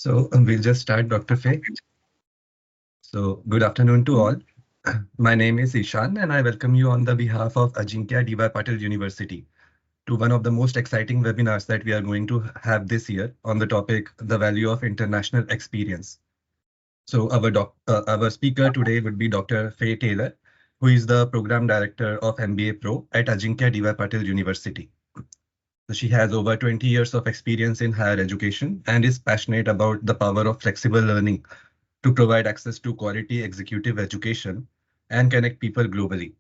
We'll just start, Dr. Faye. So good afternoon to all. My name is Ishan and I welcome you on the behalf of Ajinkya DY Patil University to one of the most exciting webinars that we are going to have this year on the topic, the value of international experience. So our speaker today would be Dr. Faye Taylor, who is the Program Director of MBA Pro at Ajinkya DY Patil University. She has over 20 years of experience in higher education and is passionate about the power of flexible learning to provide access to quality executive education and connect people globally.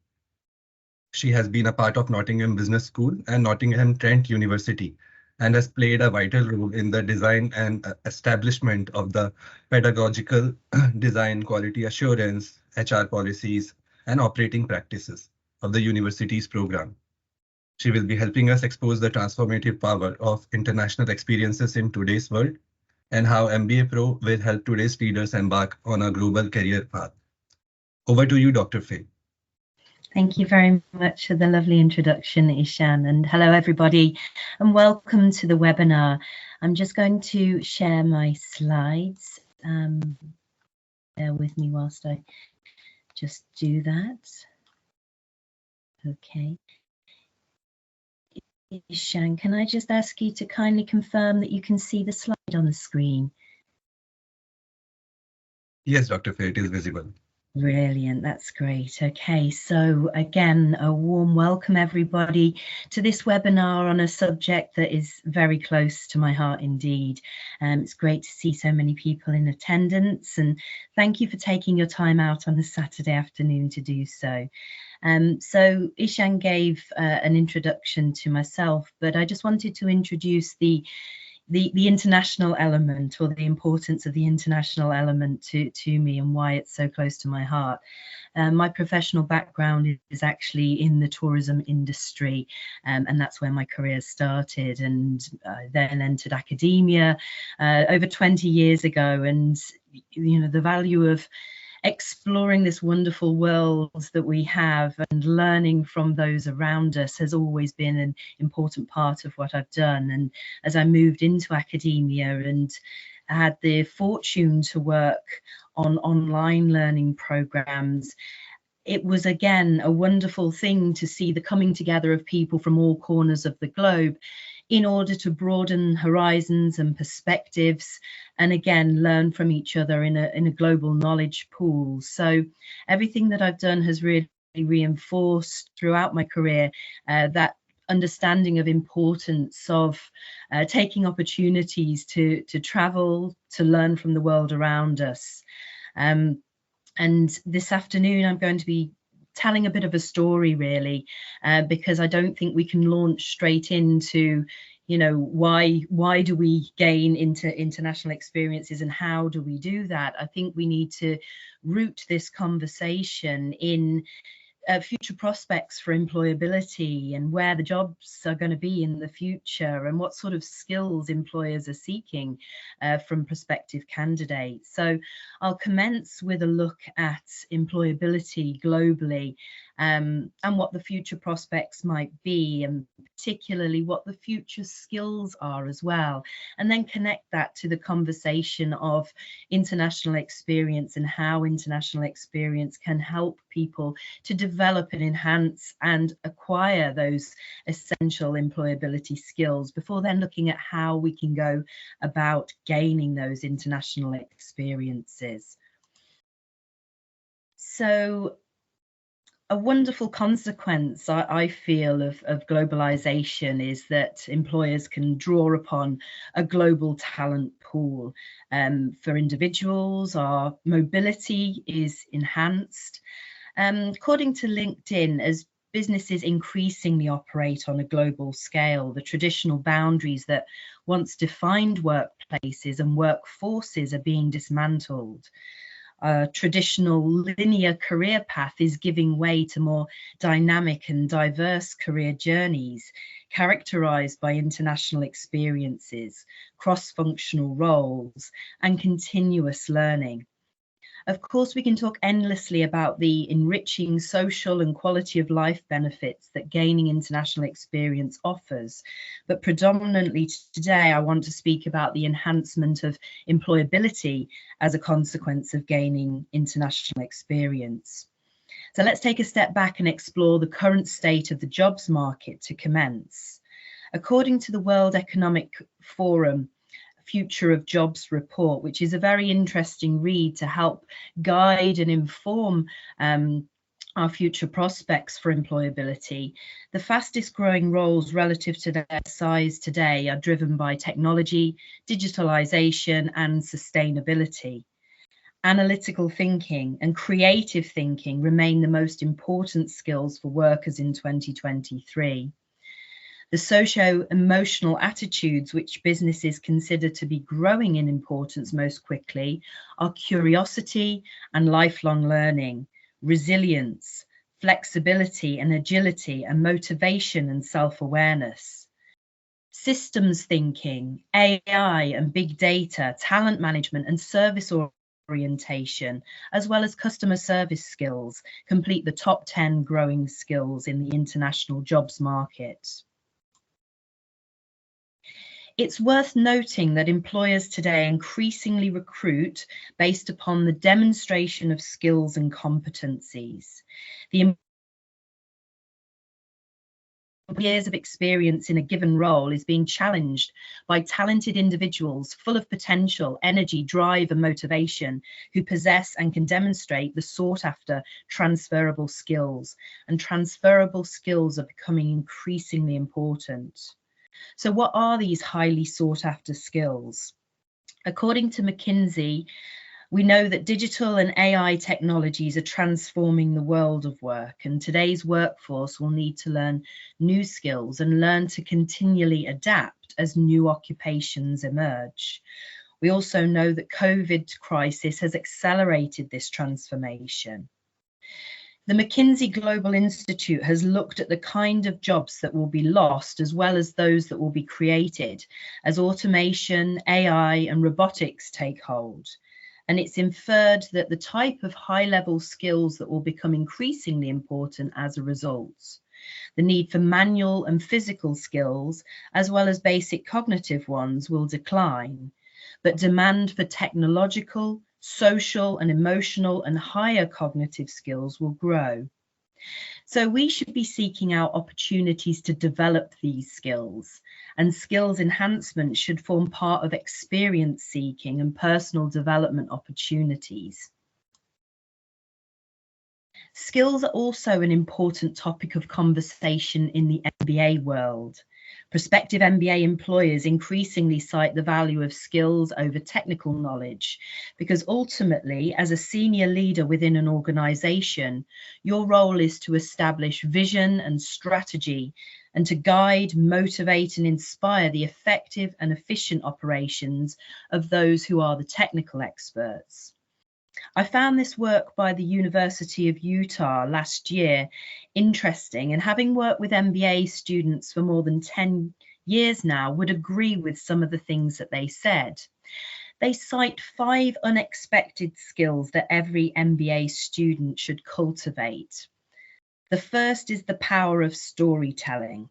She has been a part of Nottingham Business School and Nottingham Trent University and has played a vital role in the design and establishment of the pedagogical design, quality assurance, HR policies, and operating practices of the university's program. She will be helping us expose the transformative power of international experiences in today's world and how MBA Pro will help today's leaders embark on a global career path. Over to you, Dr. Faye. Thank you very much for the lovely introduction, Ishan, and hello everybody and welcome to the webinar. I'm just going to share my slides. Bear with me whilst I just do that. Okay. Ishan, can I just ask you to kindly confirm that you can see the slide on the screen? Yes, Dr. Faye, it is visible. Brilliant, that's great. Okay, so again, a warm welcome everybody to this webinar on a subject that is very close to my heart indeed. It's great to see so many people in attendance and thank you for taking your time out on a Saturday afternoon to do so. So Ishan gave an introduction to myself, but I just wanted to introduce the international element or the importance of the international element to me and why it's so close to my heart. My professional background is actually in the tourism industry, and that's where my career started, and then entered academia over 20 years ago. And you know, the value of exploring this wonderful world that we have and learning from those around us has always been an important part of what I've done. And as I moved into academia and I had the fortune to work on online learning programs, it was again a wonderful thing to see the coming together of people from all corners of the globe in order to broaden horizons and perspectives, and again learn from each other in a global knowledge pool. So everything that I've done has really reinforced throughout my career that understanding of importance of taking opportunities to travel, to learn from the world around us. And this afternoon I'm going to be telling a bit of a story really, because I don't think we can launch straight into, you know, why do we gain into international experiences and how do we do that? I think we need to root this conversation in future prospects for employability and where the jobs are going to be in the future and what sort of skills employers are seeking from prospective candidates. So I'll commence with a look at employability globally and what the future prospects might be, and particularly what the future skills are as well, and then connect that to the conversation of international experience and how international experience can help people to develop and enhance and acquire those essential employability skills before then looking at how we can go about gaining those international experiences. So a wonderful consequence, I feel, of globalization is that employers can draw upon a global talent pool. For individuals, our mobility is enhanced. According to LinkedIn, as businesses increasingly operate on a global scale, the traditional boundaries that once defined workplaces and workforces are being dismantled. Traditional linear career path is giving way to more dynamic and diverse career journeys characterized by international experiences, cross-functional roles, and continuous learning. Of course, we can talk endlessly about the enriching social and quality of life benefits that gaining international experience offers. But predominantly today, I want to speak about the enhancement of employability as a consequence of gaining international experience. So let's take a step back and explore the current state of the jobs market to commence. According to the World Economic Forum Future of Jobs report, which is a very interesting read to help guide and inform our future prospects for employability, the fastest growing roles relative to their size today are driven by technology, digitalization, and sustainability. Analytical thinking and creative thinking remain the most important skills for workers in 2023. The socio-emotional attitudes which businesses consider to be growing in importance most quickly are curiosity and lifelong learning, resilience, flexibility and agility, and motivation and self-awareness. Systems thinking, AI and big data, talent management and service orientation, as well as customer service skills, complete the top 10 growing skills in the international jobs market. It's worth noting that employers today increasingly recruit based upon the demonstration of skills and competencies. The years of experience in a given role is being challenged by talented individuals full of potential, energy, drive, and motivation who possess and can demonstrate the sought after transferable skills. And transferable skills are becoming increasingly important. So what are these highly sought after skills? According to McKinsey, we know that digital and AI technologies are transforming the world of work, and today's workforce will need to learn new skills and learn to continually adapt as new occupations emerge. We also know that COVID crisis has accelerated this transformation. The McKinsey Global Institute has looked at the kind of jobs that will be lost as well as those that will be created as automation, AI, and robotics take hold. And it's inferred that the type of high-level skills that will become increasingly important as a result. The need for manual and physical skills, as well as basic cognitive ones, will decline, but demand for technological, social and emotional and higher cognitive skills will grow. So we should be seeking out opportunities to develop these skills, and skills enhancement should form part of experience seeking and personal development opportunities. Skills are also an important topic of conversation in the MBA world. Prospective MBA employers increasingly cite the value of skills over technical knowledge, because ultimately, as a senior leader within an organization, your role is to establish vision and strategy and to guide, motivate, and inspire the effective and efficient operations of those who are the technical experts. I found this work by the University of Utah last year interesting, and having worked with MBA students for more than 10 years now, would agree with some of the things that they said. They cite 5 unexpected skills that every MBA student should cultivate. The first is the power of storytelling.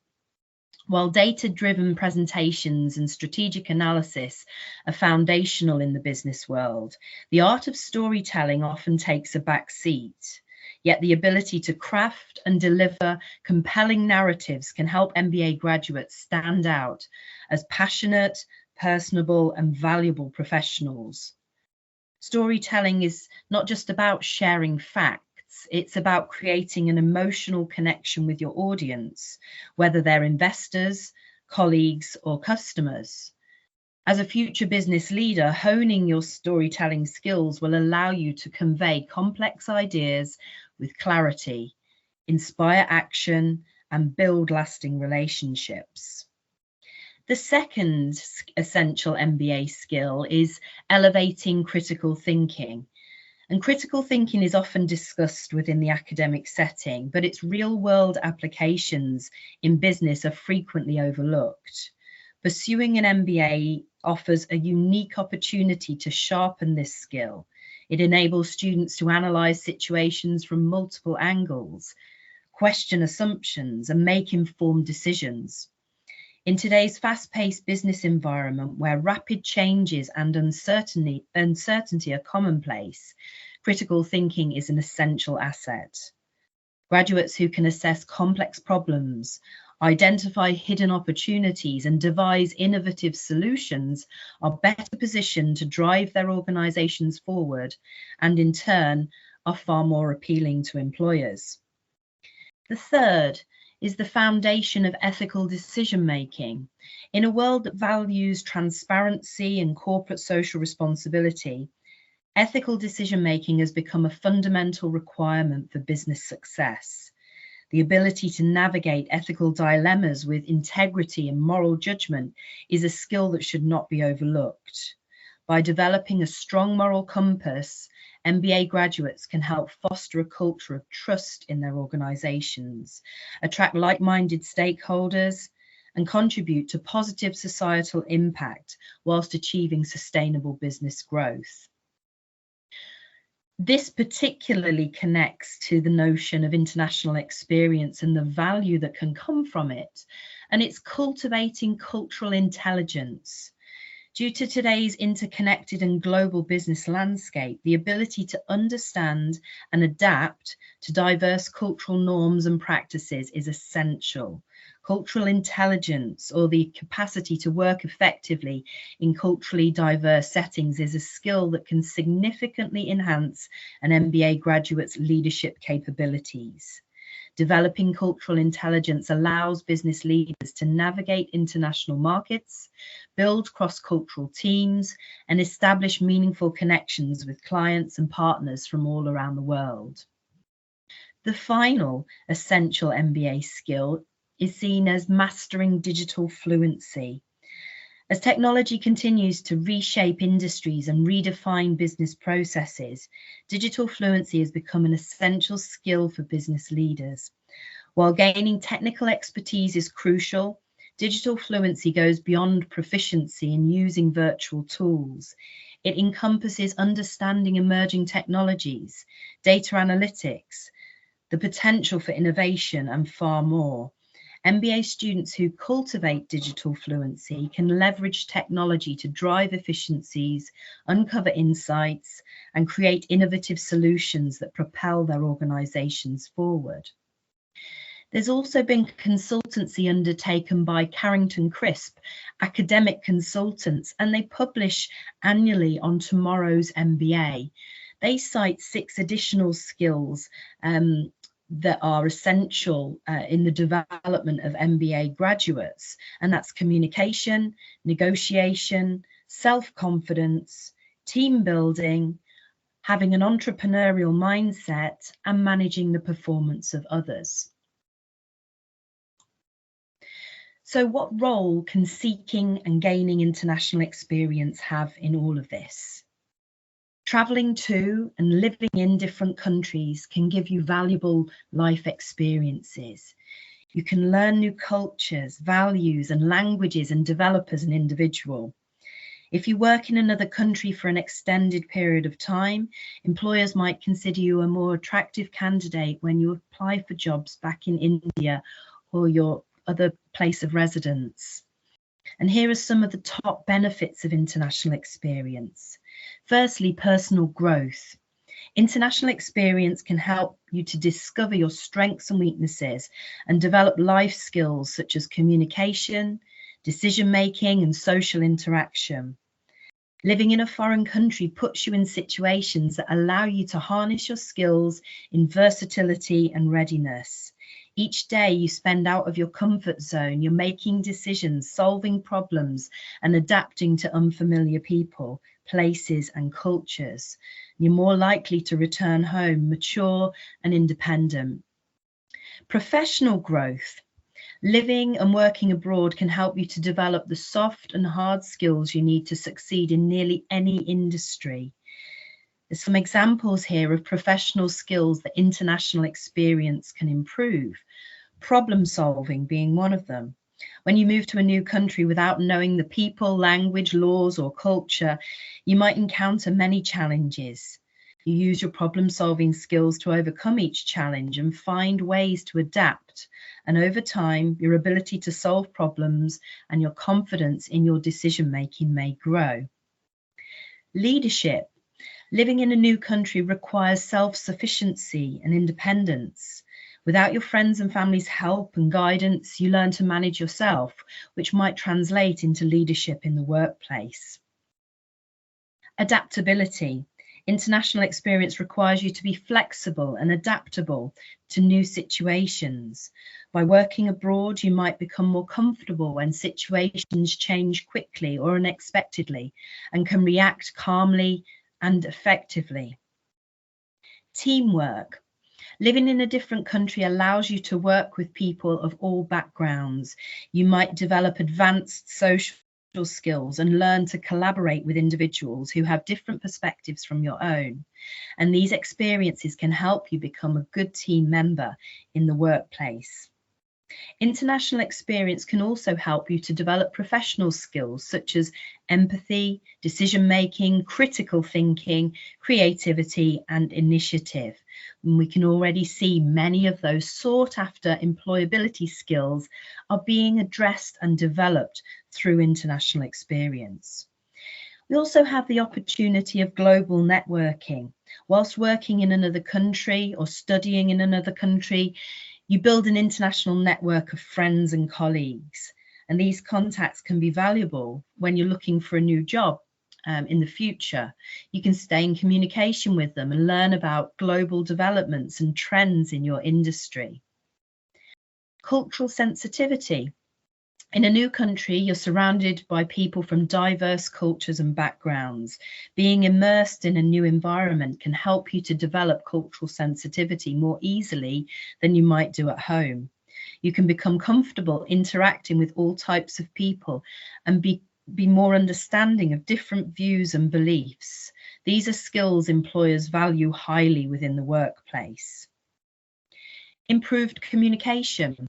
While data-driven presentations and strategic analysis are foundational in the business world, the art of storytelling often takes a back seat. Yet the ability to craft and deliver compelling narratives can help MBA graduates stand out as passionate, personable, and valuable professionals. Storytelling is not just about sharing facts. It's about creating an emotional connection with your audience, whether they're investors, colleagues, or customers. As a future business leader, honing your storytelling skills will allow you to convey complex ideas with clarity, inspire action, and build lasting relationships. The second essential MBA skill is elevating critical thinking. And critical thinking is often discussed within the academic setting, but its real-world applications in business are frequently overlooked. Pursuing an MBA offers a unique opportunity to sharpen this skill. It enables students to analyse situations from multiple angles, question assumptions, and make informed decisions. In today's fast-paced business environment where rapid changes and uncertainty are commonplace, critical thinking is an essential asset. Graduates who can assess complex problems, identify hidden opportunities, and devise innovative solutions are better positioned to drive their organisations forward, and in turn are far more appealing to employers. The third is the foundation of ethical decision-making. In a world that values transparency and corporate social responsibility, ethical decision-making has become a fundamental requirement for business success. The ability to navigate ethical dilemmas with integrity and moral judgment is a skill that should not be overlooked. By developing a strong moral compass, MBA graduates can help foster a culture of trust in their organisations, attract like-minded stakeholders, and contribute to positive societal impact whilst achieving sustainable business growth. This particularly connects to the notion of international experience and the value that can come from it, and it's cultivating cultural intelligence. Due to today's interconnected and global business landscape, the ability to understand and adapt to diverse cultural norms and practices is essential. Cultural intelligence, or the capacity to work effectively in culturally diverse settings, is a skill that can significantly enhance an MBA graduate's leadership capabilities. Developing cultural intelligence allows business leaders to navigate international markets, build cross-cultural teams, and establish meaningful connections with clients and partners from all around the world. The final essential MBA skill is seen as mastering digital fluency. As technology continues to reshape industries and redefine business processes, digital fluency has become an essential skill for business leaders. While gaining technical expertise is crucial, digital fluency goes beyond proficiency in using virtual tools. It encompasses understanding emerging technologies, data analytics, the potential for innovation, and far more. MBA students who cultivate digital fluency can leverage technology to drive efficiencies, uncover insights, and create innovative solutions that propel their organisations forward. There's also been consultancy undertaken by Carrington Crisp, academic consultants, and they publish annually on Tomorrow's MBA. They cite 6 additional skills that are essential in the development of MBA graduates, and that's communication, negotiation, self-confidence, team building, having an entrepreneurial mindset, and managing the performance of others. So what role can seeking and gaining international experience have in all of this? Traveling to and living in different countries can give you valuable life experiences. You can learn new cultures, values, and languages, and develop as an individual. If you work in another country for an extended period of time, employers might consider you a more attractive candidate when you apply for jobs back in India or your other place of residence. And here are some of the top benefits of international experience. Firstly, personal growth. International experience can help you to discover your strengths and weaknesses and develop life skills such as communication, decision-making, and social interaction. Living in a foreign country puts you in situations that allow you to harness your skills in versatility and readiness. Each day you spend out of your comfort zone, you're making decisions, solving problems, and adapting to unfamiliar people, places, and cultures. You're more likely to return home mature and independent. Professional growth. Living and working abroad can help you to develop the soft and hard skills you need to succeed in nearly any industry. There's some examples here of professional skills that international experience can improve. Problem solving being one of them. When you move to a new country without knowing the people, language, laws, or culture, you might encounter many challenges. You use your problem-solving skills to overcome each challenge and find ways to adapt. And over time, your ability to solve problems and your confidence in your decision-making may grow. Leadership. Living in a new country requires self-sufficiency and independence. Without your friends and family's help and guidance, you learn to manage yourself, which might translate into leadership in the workplace. Adaptability. International experience requires you to be flexible and adaptable to new situations. By working abroad, you might become more comfortable when situations change quickly or unexpectedly and can react calmly and effectively. Teamwork. Living in a different country allows you to work with people of all backgrounds. You might develop advanced social skills and learn to collaborate with individuals who have different perspectives from your own. And these experiences can help you become a good team member in the workplace. International experience can also help you to develop professional skills such as empathy, decision-making, critical thinking, creativity, and initiative. And we can already see many of those sought-after employability skills are being addressed and developed through international experience. We also have the opportunity of global networking. Whilst working in another country or studying in another country, you build an international network of friends and colleagues, and these contacts can be valuable when you're looking for a new job in the future. You can stay in communication with them and learn about global developments and trends in your industry. Cultural sensitivity. In a new country, you're surrounded by people from diverse cultures and backgrounds. Being immersed in a new environment can help you to develop cultural sensitivity more easily than you might do at home. You can become comfortable interacting with all types of people and be more understanding of different views and beliefs. These are skills employers value highly within the workplace. Improved communication.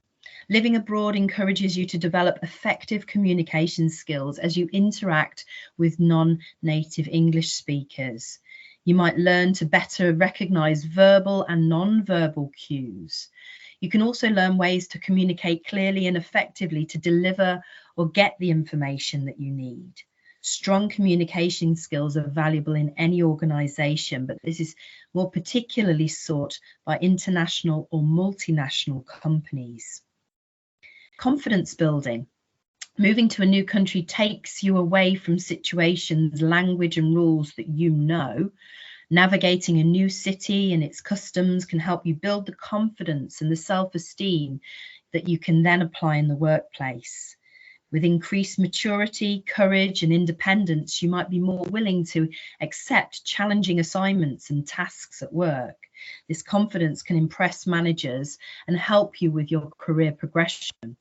Living abroad encourages you to develop effective communication skills as you interact with non-native English speakers. You might learn to better recognize verbal and non-verbal cues. You can also learn ways to communicate clearly and effectively to deliver or get the information that you need. Strong communication skills are valuable in any organization, but this is more particularly sought by international or multinational companies. Confidence building. Moving to a new country takes you away from situations, language, and rules that you know. Navigating a new city and its customs can help you build the confidence and the self-esteem that you can then apply in the workplace. With increased maturity, courage, and independence, you might be more willing to accept challenging assignments and tasks at work. This confidence can impress managers and help you with your career progression.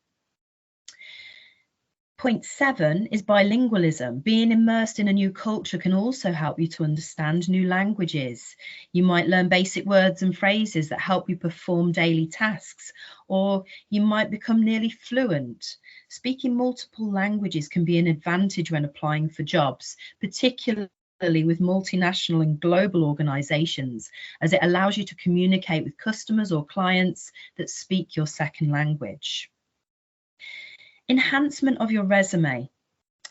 Point 7 is bilingualism. Being immersed in a new culture can also help you to understand new languages. You might learn basic words and phrases that help you perform daily tasks, or you might become nearly fluent. Speaking multiple languages can be an advantage when applying for jobs, particularly with multinational and global organizations, as it allows you to communicate with customers or clients that speak your second language. Enhancement of your resume.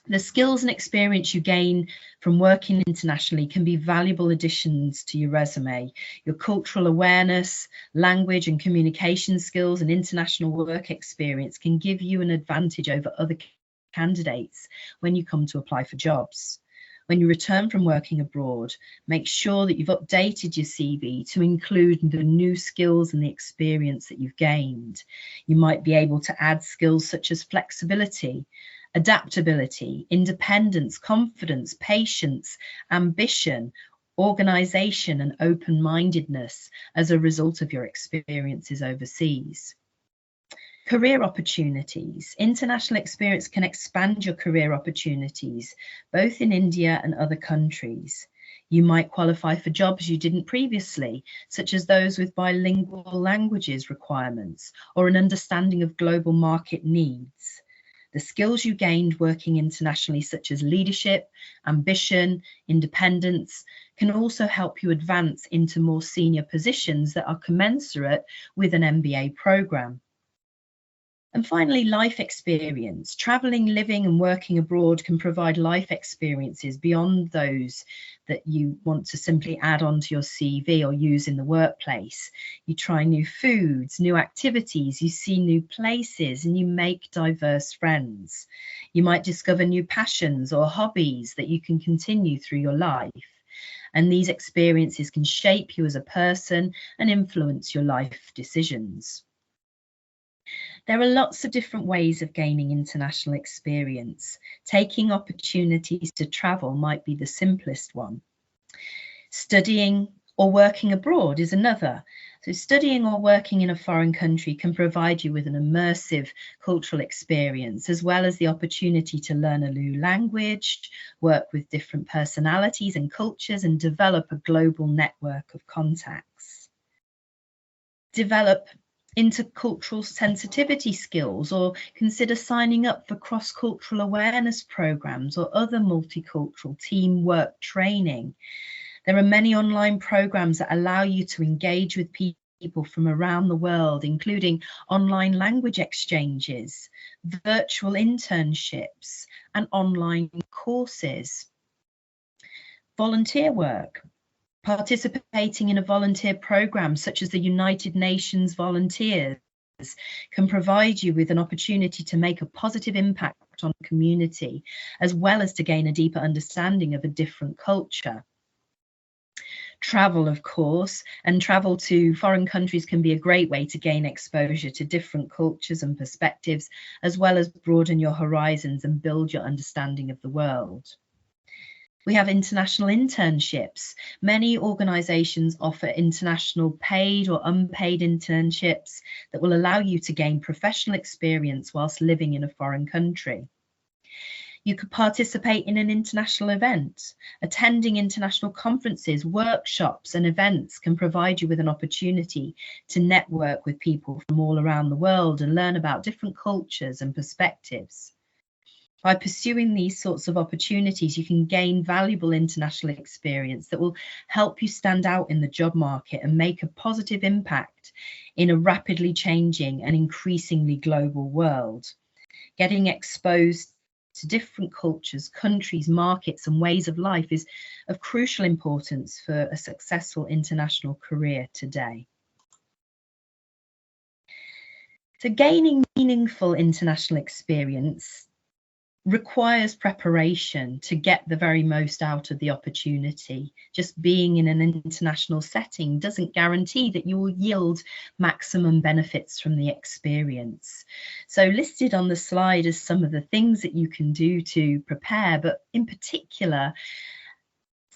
The skills and experience you gain from working internationally can be valuable additions to your resume. Your cultural awareness, language and communication skills, and international work experience can give you an advantage over other candidates when you come to apply for jobs. When you return from working abroad, make sure that you've updated your CV to include the new skills and the experience that you've gained. You might be able to add skills such as flexibility, adaptability, independence, confidence, patience, ambition, organization, and open-mindedness as a result of your experiences overseas. Career opportunities. International experience can expand your career opportunities, both in India and other countries. You might qualify for jobs you didn't previously, such as those with bilingual languages requirements or an understanding of global market needs. The skills you gained working internationally, such as leadership, ambition, independence, can also help you advance into more senior positions that are commensurate with an MBA program. And finally, life experience. Traveling, living and working abroad can provide life experiences beyond those that you want to simply add onto your CV or use in the workplace. You try new foods, new activities, you see new places, and you make diverse friends. You might discover new passions or hobbies that you can continue through your life. And these experiences can shape you as a person and influence your life decisions. There are lots of different ways of gaining international experience. Taking opportunities to travel might be the simplest one. Studying or working abroad is another. So studying or working in a foreign country can provide you with an immersive cultural experience, as well as the opportunity to learn a new language, work with different personalities and cultures, and develop a global network of contacts. Develop intercultural sensitivity skills, or consider signing up for cross-cultural awareness programs or other multicultural teamwork training. There are many online programs that allow you to engage with people from around the world, including online language exchanges, virtual internships, and online courses. Volunteer work. Participating in a volunteer program such as the United Nations Volunteers can provide you with an opportunity to make a positive impact on the community, as well as to gain a deeper understanding of a different culture. Travel, of course, and travel to foreign countries can be a great way to gain exposure to different cultures and perspectives, as well as broaden your horizons and build your understanding of the world. We have international internships. Many organisations offer international paid or unpaid internships that will allow you to gain professional experience whilst living in a foreign country. You could participate in an international event. Attending international conferences, workshops and events can provide you with an opportunity to network with people from all around the world and learn about different cultures and perspectives. By pursuing these sorts of opportunities, you can gain valuable international experience that will help you stand out in the job market and make a positive impact in a rapidly changing and increasingly global world. Getting exposed to different cultures, countries, markets, and ways of life is of crucial importance for a successful international career today. So gaining meaningful international experience requires preparation to get the very most out of the opportunity. Just being in an international setting doesn't guarantee that you will yield maximum benefits from the experience. So listed on the slide is some of the things that you can do to prepare, but in particular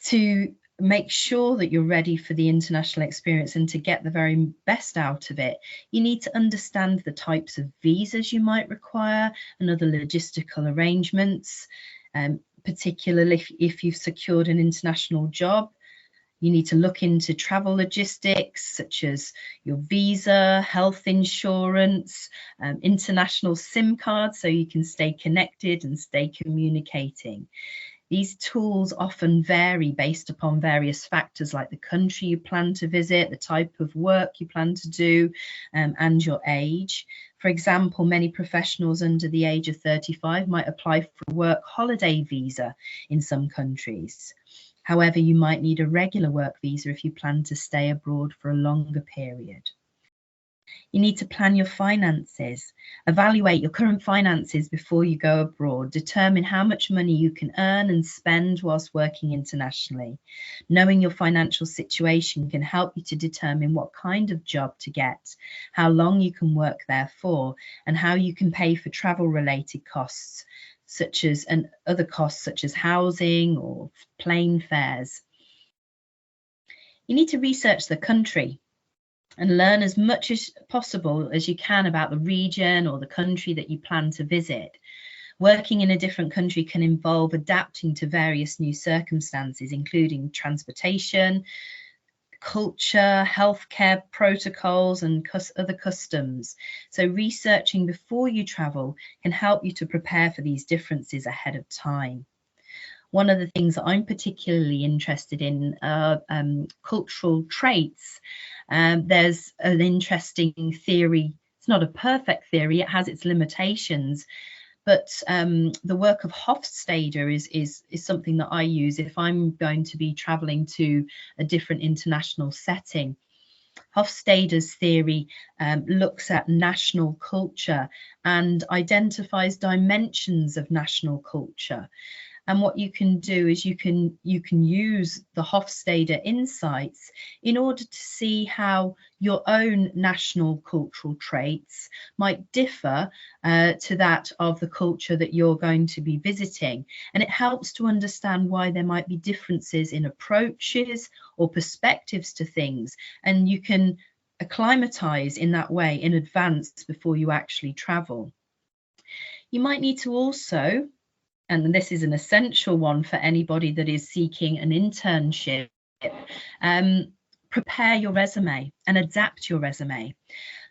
to make sure that you're ready for the international experience and to get the very best out of it. You need to understand the types of visas you might require and other logistical arrangements, particularly if you've secured an international job. You need to look into travel logistics such as your visa, health insurance, international SIM cards so you can stay connected and stay communicating. These tools often vary based upon various factors like the country you plan to visit, the type of work you plan to do, and your age. For example, many professionals under the age of 35 might apply for a work holiday visa in some countries. However, you might need a regular work visa if you plan to stay abroad for a longer period. You need to plan your finances, evaluate your current finances before you go abroad, determine how much money you can earn and spend whilst working internationally. Knowing your financial situation can help you to determine what kind of job to get, how long you can work there for, and how you can pay for travel-related costs, and other costs such as housing or plane fares. You need to research the country and learn as much as possible as you can about the region or the country that you plan to visit. Working in a different country can involve adapting to various new circumstances, including transportation, culture, healthcare protocols, and other customs. So researching before you travel can help you to prepare for these differences ahead of time. One of the things that I'm particularly interested in are cultural traits. There's an interesting theory. It's not a perfect theory, it has its limitations, but the work of Hofstadter is something that I use if I'm going to be traveling to a different international setting. Hofstadter's theory looks at national culture and identifies dimensions of national culture. And what you can do is you can use the Hofstadter insights in order to see how your own national cultural traits might differ to that of the culture that you're going to be visiting. And it helps to understand why there might be differences in approaches or perspectives to things. And you can acclimatize in that way in advance before you actually travel. You might need to also, and this is an essential one for anybody that is seeking an internship, prepare your resume and adapt your resume.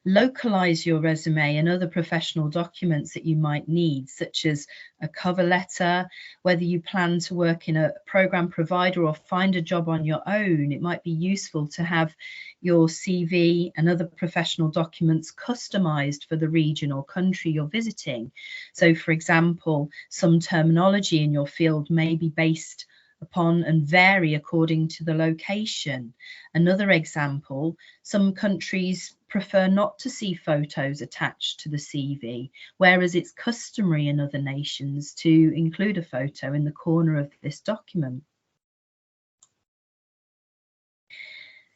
Localize your resume and other professional documents that you might need, such as a cover letter. Whether you plan to work in a program provider or find a job on your own, it might be useful to have your CV and other professional documents customized for the region or country you're visiting. So, for example, some terminology in your field may be based upon and vary according to the location. Another example, some countries prefer not to see photos attached to the CV, whereas it's customary in other nations to include a photo in the corner of this document.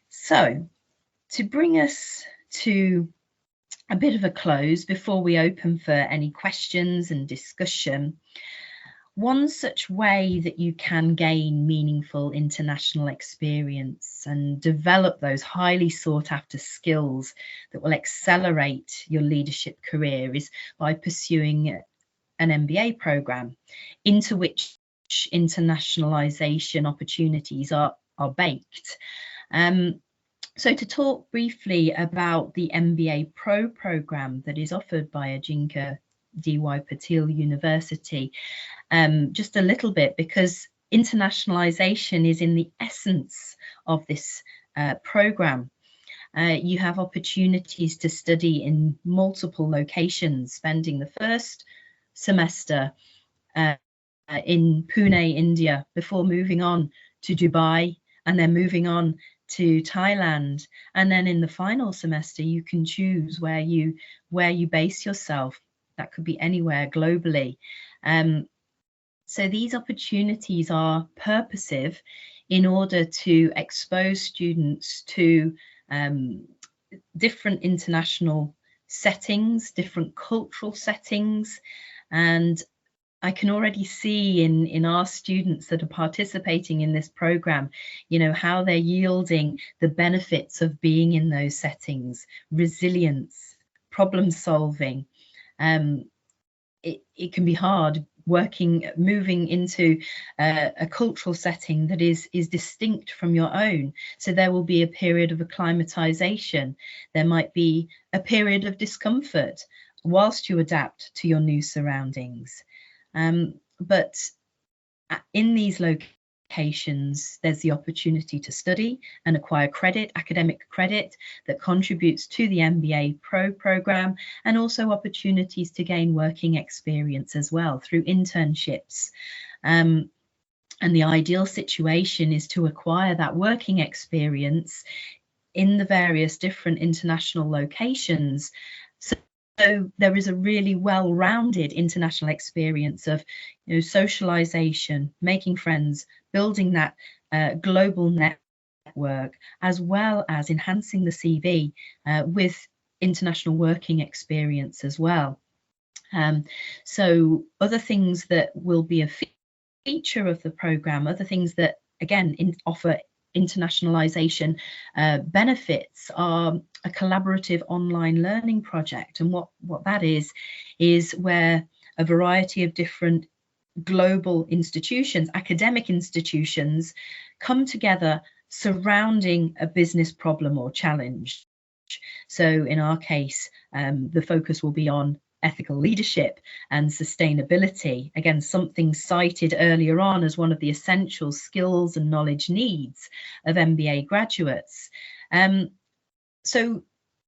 So, to bring us to a bit of a close before we open for any questions and discussion, one such way that you can gain meaningful international experience and develop those highly sought after skills that will accelerate your leadership career is by pursuing an MBA program into which internationalization opportunities are baked. So to talk briefly about the MBA Pro program that is offered by ADYPU University, just a little bit, because internationalization is in the essence of this program. You have opportunities to study in multiple locations, spending the first semester in Pune, India, before moving on to Dubai and then moving on to Thailand. And then in the final semester, you can choose where you base yourself. That could be anywhere globally. So these opportunities are purposive in order to expose students to different international settings, different cultural settings. And I can already see in our students that are participating in this program, how they're yielding the benefits of being in those settings, resilience, problem solving. It can be hard moving into a cultural setting that is distinct from your own. So there will be a period of acclimatization. There might be a period of discomfort whilst you adapt to your new surroundings. But in these locations, there's the opportunity to study and acquire academic credit that contributes to the MBA Pro program, and also opportunities to gain working experience as well through internships. And the ideal situation is to acquire that working experience in the various different international locations. So there is a really well-rounded international experience of socialization, making friends, building that global network, as well as enhancing the CV with international working experience as well. So other things that will be a feature of the program, other things that, again, offer internationalization benefits are a collaborative online learning project. And what that is where a variety of different global institutions, academic institutions, come together surrounding a business problem or challenge. So in our case, the focus will be on ethical leadership and sustainability. Again, something cited earlier on as one of the essential skills and knowledge needs of MBA graduates. So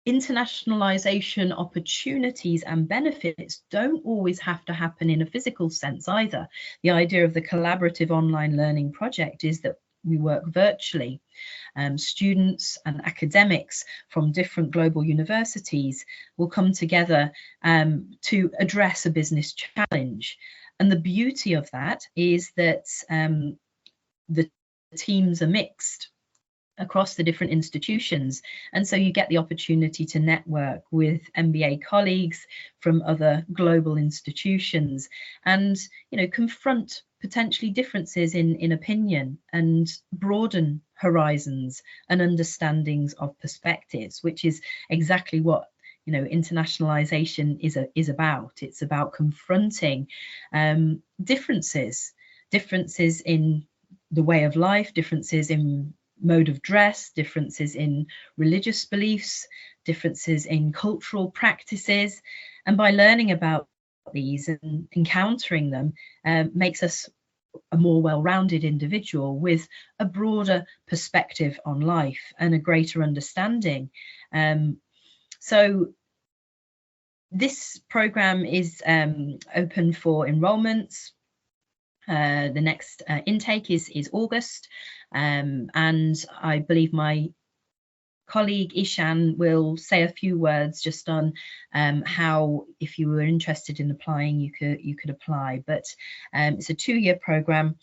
internationalization opportunities and benefits don't always have to happen in a physical sense either. The idea of the collaborative online learning project is that we work virtually. Students and academics from different global universities will come together to address a business challenge. And the beauty of that is that the teams are mixed across the different institutions, and so you get the opportunity to network with MBA colleagues from other global institutions and, you know, confront potentially differences in opinion and broaden horizons and understandings of perspectives, which is exactly what, you know, internationalization is about. It's about confronting differences in the way of life, differences in mode of dress, differences in religious beliefs, differences in cultural practices. And by learning about these and encountering them makes us a more well-rounded individual with a broader perspective on life and a greater understanding. So this program is open for enrolments. The next intake is August, and I believe my colleague Ishan will say a few words just on how, if you were interested in applying, you could apply. But it's a 2-year program,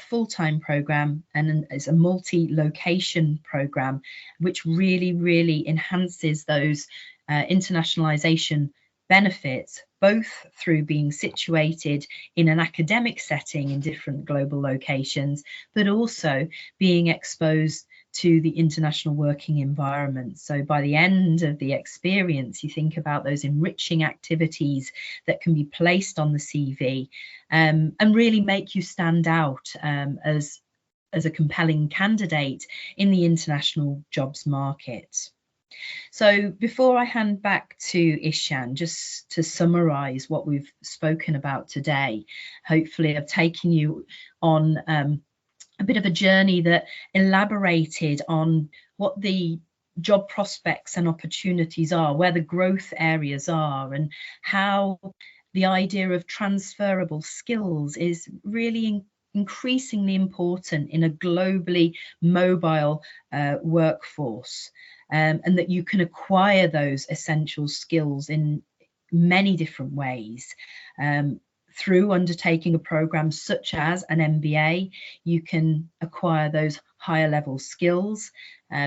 full-time program, and it's a multi-location program, which really enhances those internationalization benefits, both through being situated in an academic setting in different global locations, but also being exposed to the international working environment. So by the end of the experience, you think about those enriching activities that can be placed on the CV and really make you stand out as a compelling candidate in the international jobs market. So before I hand back to Ishan, just to summarize what we've spoken about today, hopefully I've taken you on a bit of a journey that elaborated on what the job prospects and opportunities are, where the growth areas are, and how the idea of transferable skills is really increasingly important in a globally mobile workforce, and that you can acquire those essential skills in many different ways. Through undertaking a program such as an MBA, you can acquire those higher level skills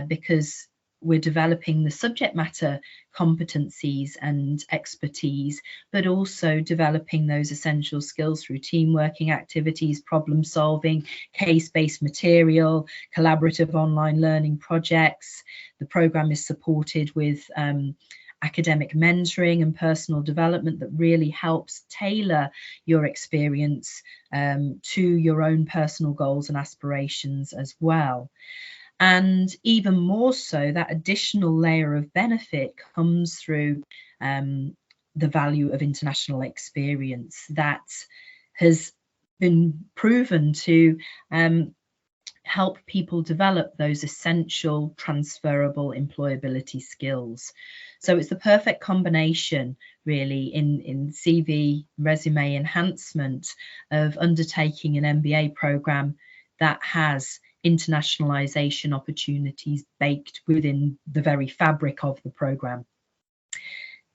because we're developing the subject matter competencies and expertise, but also developing those essential skills through team working activities, problem solving, case-based material, collaborative online learning projects. The program is supported with academic mentoring and personal development that really helps tailor your experience to your own personal goals and aspirations as well. And even more so, that additional layer of benefit comes through the value of international experience that has been proven to help people develop those essential transferable employability skills. So it's the perfect combination really in CV resume enhancement of undertaking an MBA program that has internationalization opportunities baked within the very fabric of the program.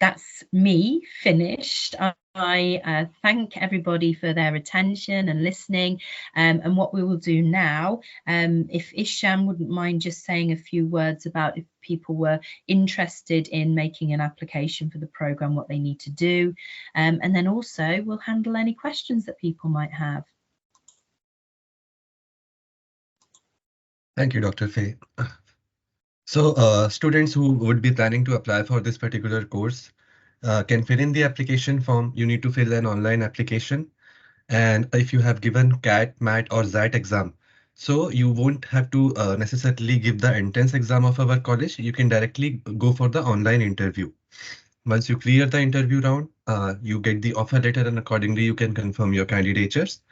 That's me finished. I thank everybody for their attention and listening. And what we will do now, if Ishan wouldn't mind just saying a few words about if people were interested in making an application for the program, what they need to do. And then also we'll handle any questions that people might have. Thank you, Dr. Faye. So students who would be planning to apply for this particular course can fill in the application form. You need to fill an online application. And if you have given CAT, MAT or XAT exam, So you won't have to necessarily give the entrance exam of our college. You can directly go for the online interview. Once you clear the interview round, you get the offer letter and accordingly you can confirm your candidatures.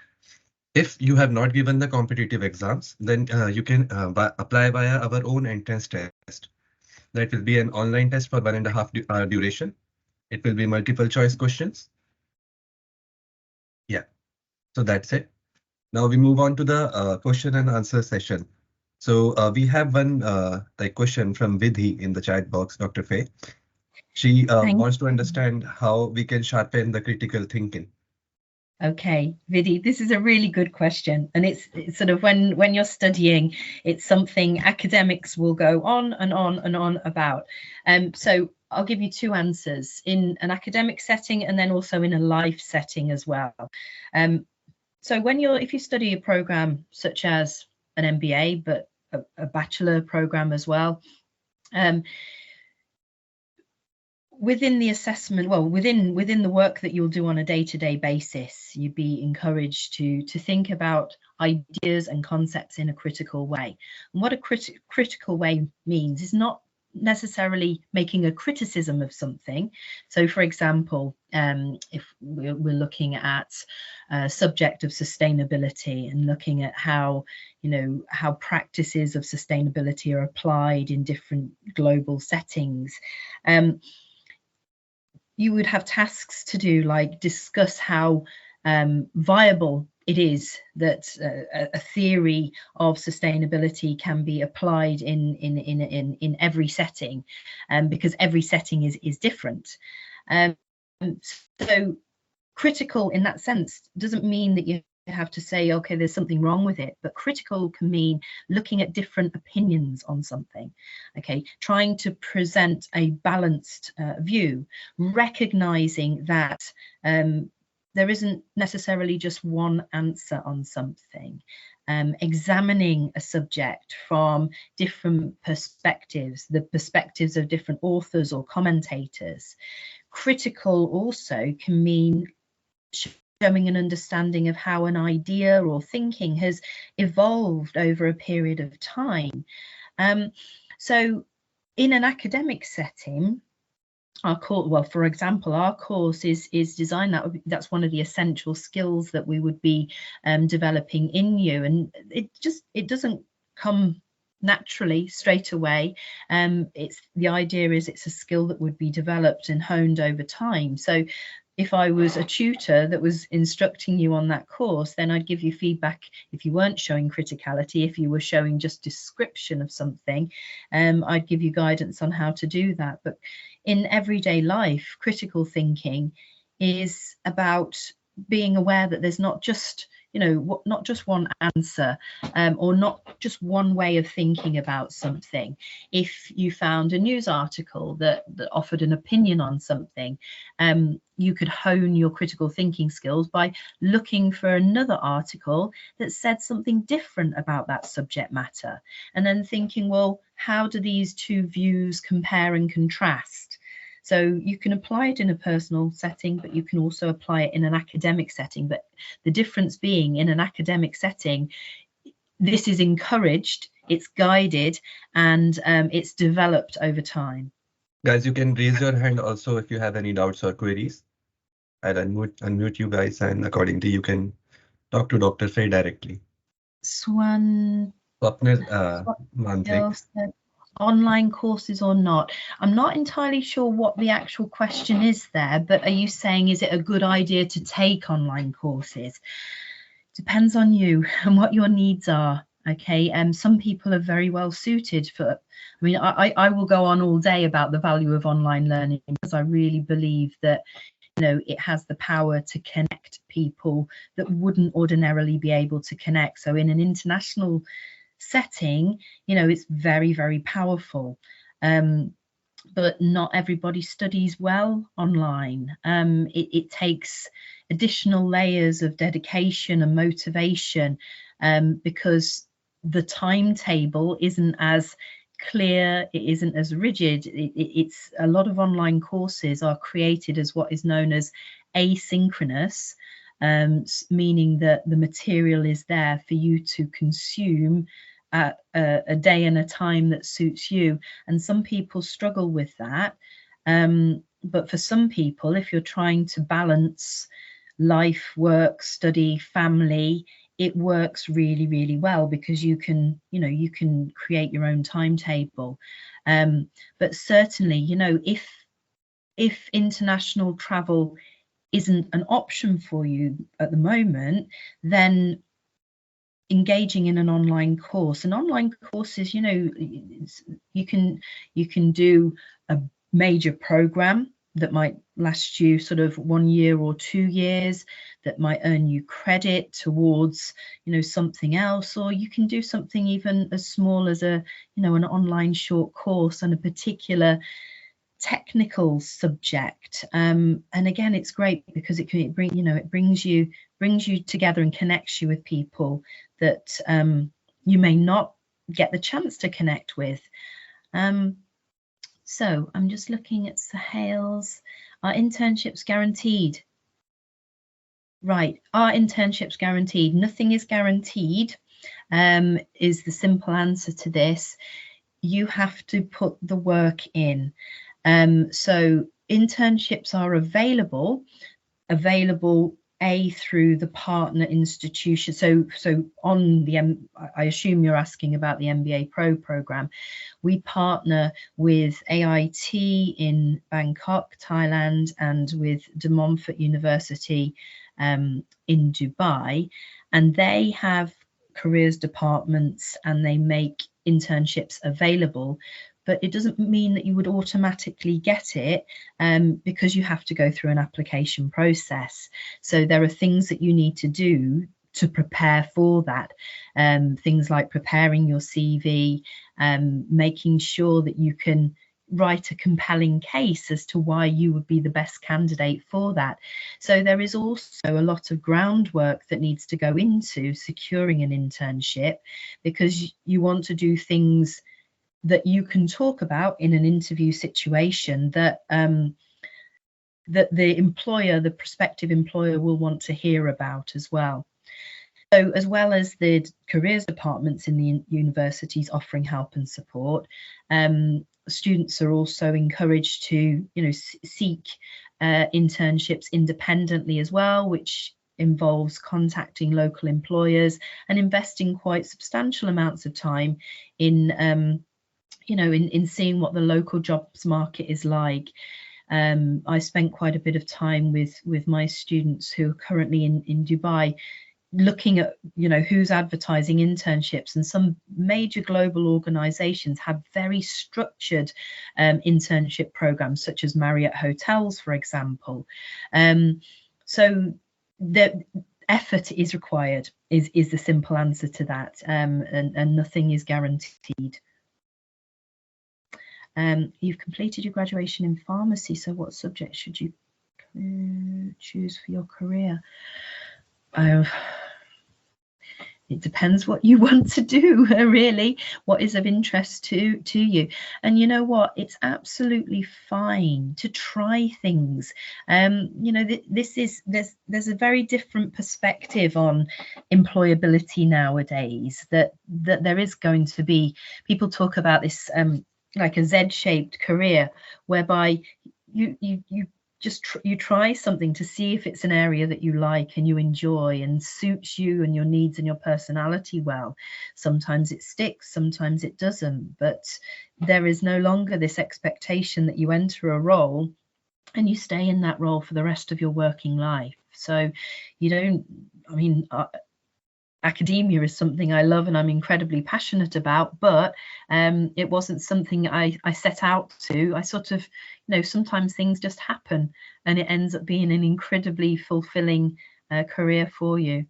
If you have not given the competitive exams, then you can apply via our own entrance test. That will be an online test for 1.5 hour duration. It will be multiple choice questions. Yeah, so that's it. Now we move on to the question and answer session. So we have one like question from Vidhi in the chat box, Dr. Faye. She Thank wants to you. understand how we can sharpen the critical thinking. Okay, Vidi, this is a really good question, and it's sort of when you're studying, it's something academics will go on and on and on about. So I'll give you two answers in an academic setting and then also in a life setting as well. So if you study a program such as an MBA, but a bachelor program as well, within the assessment, well, within the work that you'll do on a day-to-day basis, you'd be encouraged to think about ideas and concepts in a critical way. And what a critical way means is not necessarily making a criticism of something. So for example, if we're looking at a subject of sustainability and looking at how practices of sustainability are applied in different global settings, you would have tasks to do, like discuss how viable it is that a theory of sustainability can be applied in every setting, because every setting is different. So critical in that sense doesn't mean that you have to say, okay, there's something wrong with it, but critical can mean looking at different opinions on something, okay, trying to present a balanced view, recognizing that there isn't necessarily just one answer on something, examining a subject from different perspectives, the perspectives of different authors or commentators. Critical also can mean showing an understanding of how an idea or thinking has evolved over a period of time. So in an academic setting, our course, well, for example, our course is designed that's one of the essential skills that we would be developing in you, and it doesn't come naturally straight away. The idea is it's a skill that would be developed and honed over time. So if I was a tutor that was instructing you on that course, then I'd give you feedback if you weren't showing criticality. If you were showing just description of something, I'd give you guidance on how to do that. But in everyday life, critical thinking is about being aware that there's not just not just one answer, or not just one way of thinking about something. If you found a news article that offered an opinion on something, you could hone your critical thinking skills by looking for another article that said something different about that subject matter, and then thinking, well, how do these two views compare and contrast? So you can apply it in a personal setting, but you can also apply it in an academic setting. But the difference being, in an academic setting, this is encouraged, it's guided, and it's developed over time. Guys, you can raise your hand also if you have any doubts or queries. I'll unmute you guys, and accordingly you can talk to Dr. Faye directly. Swapnil Mantrik. said online courses or not. I'm not entirely sure what the actual question is there, but are you saying, is it a good idea to take online courses? Depends on you and what your needs are. Okay, some people are very well suited for, I mean, I will go on all day about the value of online learning, because I really believe that it has the power to connect people that wouldn't ordinarily be able to connect. So in an international setting, it's very, very powerful. But not everybody studies well online. It takes additional layers of dedication and motivation, because the timetable isn't as clear, it isn't as rigid. It's a lot of online courses are created as what is known as asynchronous, meaning that the material is there for you to consume at a day and a time that suits you. And some people struggle with that. But for some people, if you're trying to balance life, work, study, family, it works really, really well, because you can, you can create your own timetable. But certainly, if international travel isn't an option for you at the moment, then engaging in an online course. And online courses, you can do a major program that might last you sort of 1 year or 2 years, that might earn you credit towards, something else, or you can do something even as small as an online short course on a particular technical subject. And again, it's great because it brings you together and connects you with people that you may not get the chance to connect with. So I'm just looking at Sahail's. Are internships guaranteed? Right, are internships guaranteed? Nothing is guaranteed, is the simple answer to this. You have to put the work in. So internships are available through the partner institution. So on the I assume you're asking about the MBA Pro program. We partner with AIT in Bangkok, Thailand, and with De Montfort University in Dubai, and they have careers departments and they make internships available. But it doesn't mean that you would automatically get it, because you have to go through an application process. So there are things that you need to do to prepare for that. Things like preparing your CV, making sure that you can write a compelling case as to why you would be the best candidate for that. So there is also a lot of groundwork that needs to go into securing an internship, because you want to do things that you can talk about in an interview situation that that the prospective employer will want to hear about as well. So as well as the careers departments in the universities offering help and support, students are also encouraged to seek internships independently as well, which involves contacting local employers and investing quite substantial amounts of time in in seeing what the local jobs market is like. I spent quite a bit of time with my students who are currently in Dubai, looking at who's advertising internships, and some major global organizations have very structured internship programs, such as Marriott Hotels, for example. So the effort is required is the simple answer to that, and nothing is guaranteed. You've completed your graduation in pharmacy, so what subject should you choose for your career? It depends what you want to do, really, what is of interest to you. And you know what, it's absolutely fine to try things. There's a very different perspective on employability nowadays, that there is going to be, people talk about this like a Z-shaped career, whereby you try something to see if it's an area that you like and you enjoy and suits you and your needs and your personality well. Sometimes it sticks, sometimes it doesn't, but there is no longer this expectation that you enter a role and you stay in that role for the rest of your working life. So you don't, academia is something I love and I'm incredibly passionate about, but it wasn't something I set out to. I sort of, sometimes things just happen and it ends up being an incredibly fulfilling career for you.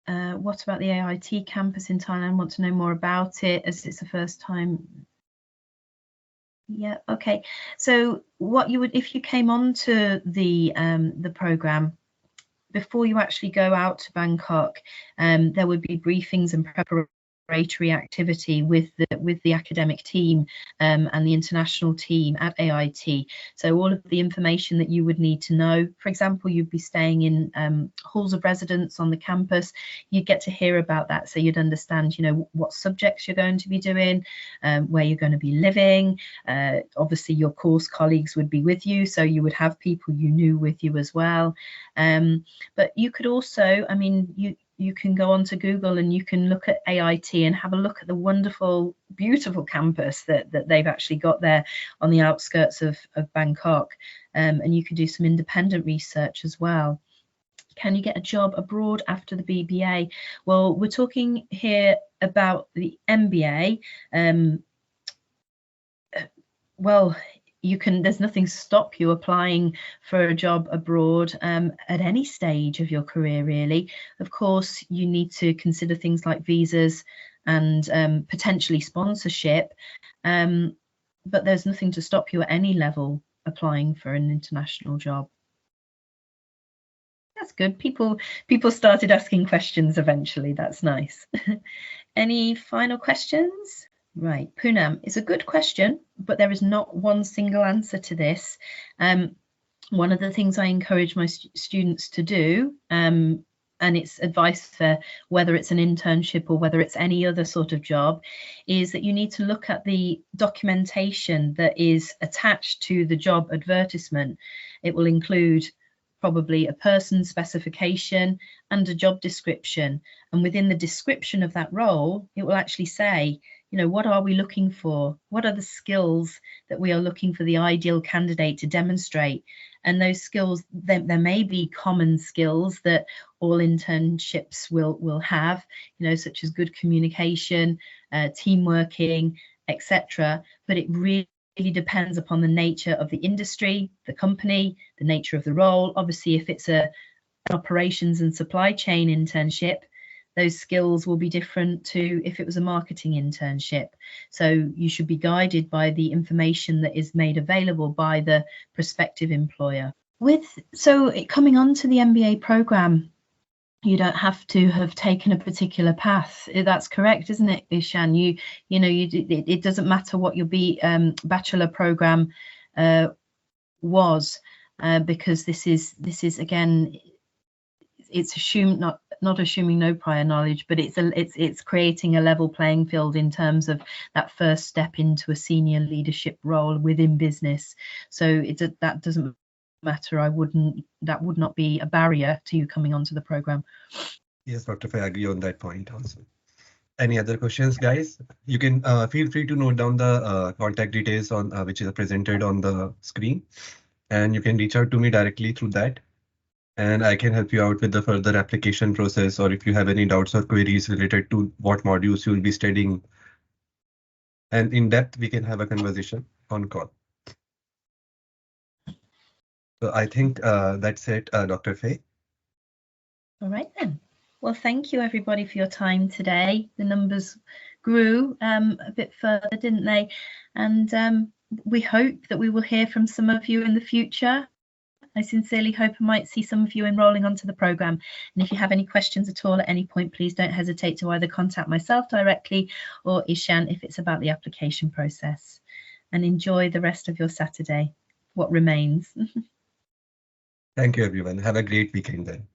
What about the AIT campus in Thailand? Want to know more about it, as it's the first time? Yeah, okay. So what you would, if you came on to the program, before you actually go out to Bangkok, there would be briefings and collaboratory activity with the academic team and the international team at AIT. So all of the information that you would need to know, for example, you'd be staying in halls of residence on the campus, you'd get to hear about that. So you'd understand, you know, what subjects you're going to be doing, where you're going to be living. Obviously your course colleagues would be with you, so you would have people you knew with you as well. But you could also, I mean, you can go onto Google and you can look at AIT and have a look at the wonderful, beautiful campus that they've actually got there on the outskirts of Bangkok. And you can do some independent research as well. Can you get a job abroad after the BBA? Well, we're talking here about the MBA. Well, you can, there's nothing to stop you applying for a job abroad at any stage of your career, really. Of course, you need to consider things like visas and potentially sponsorship, but there's nothing to stop you at any level applying for an international job. That's good. People started asking questions eventually. That's nice. Any final questions? Right, Poonam, it's a good question, but there is not one single answer to this. One of the things I encourage my students to do, and it's advice for whether it's an internship or whether it's any other sort of job, is that you need to look at the documentation that is attached to the job advertisement. It will include probably a person specification and a job description. And within the description of that role, it will actually say, you know, what are we looking for? What are the skills that we are looking for the ideal candidate to demonstrate? And those skills, there may be common skills that all internships will have, you know, such as good communication, team working, etc. But it really depends upon the nature of the industry, the company, the nature of the role. Obviously, if it's an operations and supply chain internship, those skills will be different to if it was a marketing internship. So you should be guided by the information that is made available by the prospective employer. So coming on to the MBA program, you don't have to have taken a particular path. That's correct, isn't it, Ishan? It doesn't matter what your bachelor program was, because this is again, it's assumed not assuming no prior knowledge, but it's creating a level playing field in terms of that first step into a senior leadership role within business. So that doesn't matter. That would not be a barrier to you coming onto the program. Yes, Dr. Faye, I agree on that point also. Any other questions, guys? You can feel free to note down the contact details on which is presented on the screen, and you can reach out to me directly through that. And I can help you out with the further application process, or if you have any doubts or queries related to what modules you will be studying. And in depth, we can have a conversation on call. So I think that's it, Dr. Faye. All right then. Well, thank you everybody for your time today. The numbers grew a bit further, didn't they? And we hope that we will hear from some of you in the future. I sincerely hope I might see some of you enrolling onto the programme. And if you have any questions at all at any point, please don't hesitate to either contact myself directly or Ishan if it's about the application process. And enjoy the rest of your Saturday, what remains. Thank you, everyone. Have a great weekend then.